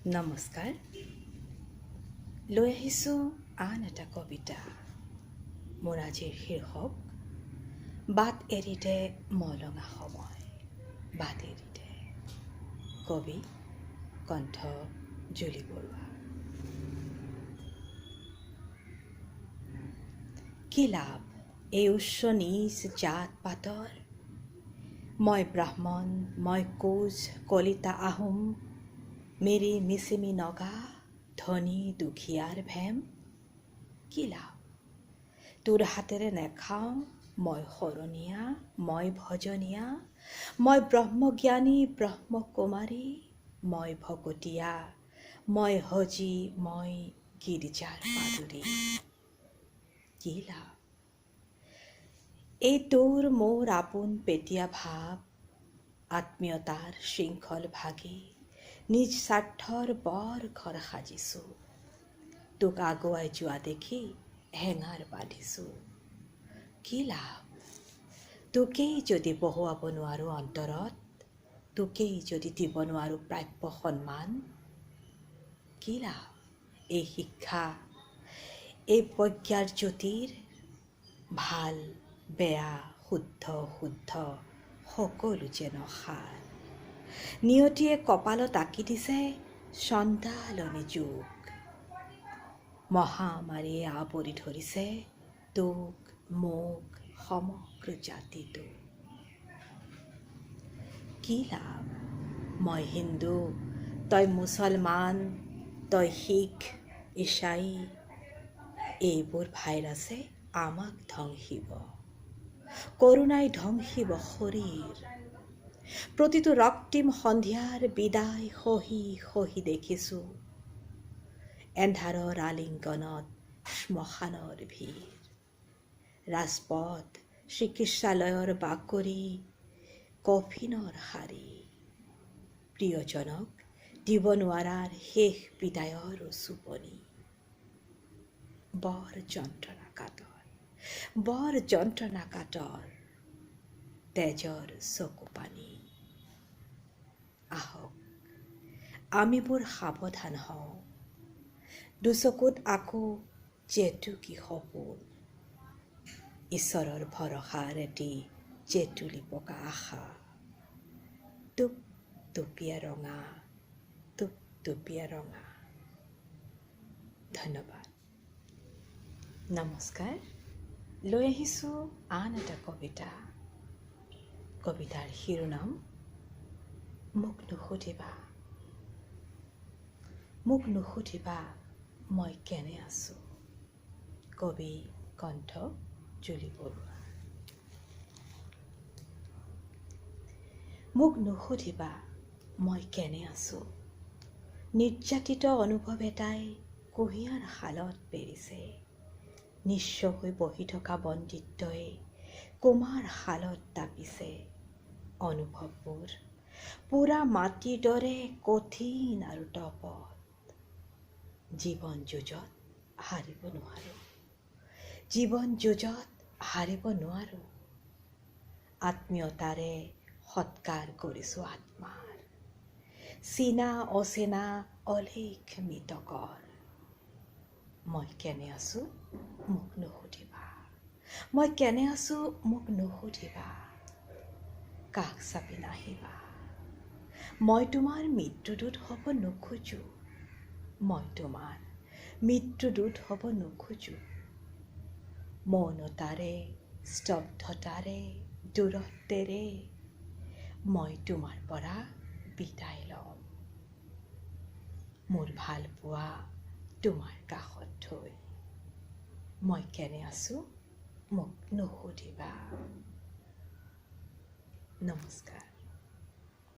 নমস্কাৰ। লৈ আহিছোঁ আন এটা কবিতা। মোৰ আজিৰ শীৰ্ষক বাট এৰিতে মলঙা সময়। বাট এৰিতে। কবি কণ্ঠ জুলি বৰুৱা। কি লাভ এই উচ্চ নীচ জাত পাতৰ? মই ব্ৰাহ্মণ, মই কোচ, কলিতা আহোম, মিৰি মিচিমি নগা, ধনী দুখীয়াৰ ভেম। কি লাভ তোৰ হাতেৰে নেখাওঁ মই শৰণীয়া, মই ভজনীয়া, মই ব্ৰহ্মজ্ঞানী ব্ৰহ্মকুমাৰী, মই ভকতীয়া, মই হজী, মই গিৰ্জাৰ মাধুৰী। কি লাভ এই তোৰ মোৰ আপোন পেটীয়া ভাৱ, আত্মীয়তাৰ শৃংখল ভাগি নিজ স্বাৰ্থৰ বৰ ঘৰ সাজিছোঁ। তোক আগুৱাই যোৱা দেখি হেঙাৰ বান্ধিছোঁ। কি লাভ তোকেই যদি বহুৱাব নোৱাৰোঁ অন্তৰত, তোকেই যদি দিব নোৱাৰোঁ প্ৰাপ্য সন্মান। কি লাভ এই শিক্ষা, এই প্ৰজ্ঞাৰ জ্যোতিৰ, ভাল বেয়া শুদ্ধ শুদ্ধ সকলো যেন সাৰ। নিয়তিয়ে কপালত আঁকি দিছে চণ্ডালনী যুগ। মহামাৰীয়ে আৱৰি ধৰিছে তোক মোক সমগ্ৰ জাতিটোক। কি লাভ মই হিন্দু, তই মুছলমান, তই শিখ, ঈশাই, এইবোৰ ভাইৰাছে আমাক ধ্বংসিব, কৰোণাই ধ্বংসিব শৰীৰ। প্ৰতিটো ৰক্তিম সন্ধিয়াৰ বিদায় সহি সহি দেখিছোঁ এন্ধাৰৰ আলিংগনত শ্মশানৰ ভিৰ। ৰাজপথ, চিকিৎসালয়ৰ বাকৰি, কফিনৰ শাৰী, প্ৰিয়জনক দিব নোৱাৰাৰ শেষ বিদায়ৰ চুপনি। বৰ যন্ত্ৰণা কাতৰ, বৰ যন্ত্ৰণা কাতৰ, তেজৰ চকু পানী। আহক আমিবোৰ সাৱধান হওঁ, দুচকুত আকৌ জেতুকী সপোন, ঈশ্বৰৰ ভৰসাৰ এটি জেতুলি পকা আশা। টোপ টোপিয়া ৰঙা, টোপ টোপিয়া ৰঙা। ধন্যবাদ। নমস্কাৰ। লৈ আহিছোঁ আন এটা কবিতা। কবিতাৰ শিৰোনাম মোক নুসুধিবা, মোক নুসুধিবা মই কেনে আছোঁ। কবি কণ্ঠ জুলি বৰুৱা। মোক নুসুধিবা মই কেনে আছোঁ। নিৰ্যাতিত অনুভৱ এটাই কুঁহিয়াৰ শালত পেৰিছে। নিঃস্ব হৈ বহি থকা বন্দিত্বই কুমাৰ শালত তাপিছে। অনুভৱবোৰ পুৰা মাটিৰ দৰে কঠিন আৰু তপত। জীৱন যুঁজত হাৰিব নোৱাৰোঁ, জীৱন যুঁজত হাৰিব নোৱাৰোঁ। আত্মীয়তাৰে সৎকাৰ কৰিছোঁ আত্মাৰ, চীনা অচেনা অলেখ মৃতকৰ। মই কেনে আছোঁ মোক নুসুধিবা, মই কেনে আছোঁ মোক নুসুধিবা। কাষ চাপি নাহিবা, মই তোমাৰ মৃত্যুদূত হ'ব নোখোজোঁ, মই তোমাৰ মৃত্যুদূত হ'ব নোখোজোঁ। মৌনতাৰে স্তব্ধতাৰে দূৰত্বেৰে মই তোমাৰ পৰা বিদায় লম। মোৰ ভাল পোৱা তোমাৰ কাষত থৈ। মই কেনে আছোঁ মোক নুসুধিবা। নমস্কাৰ।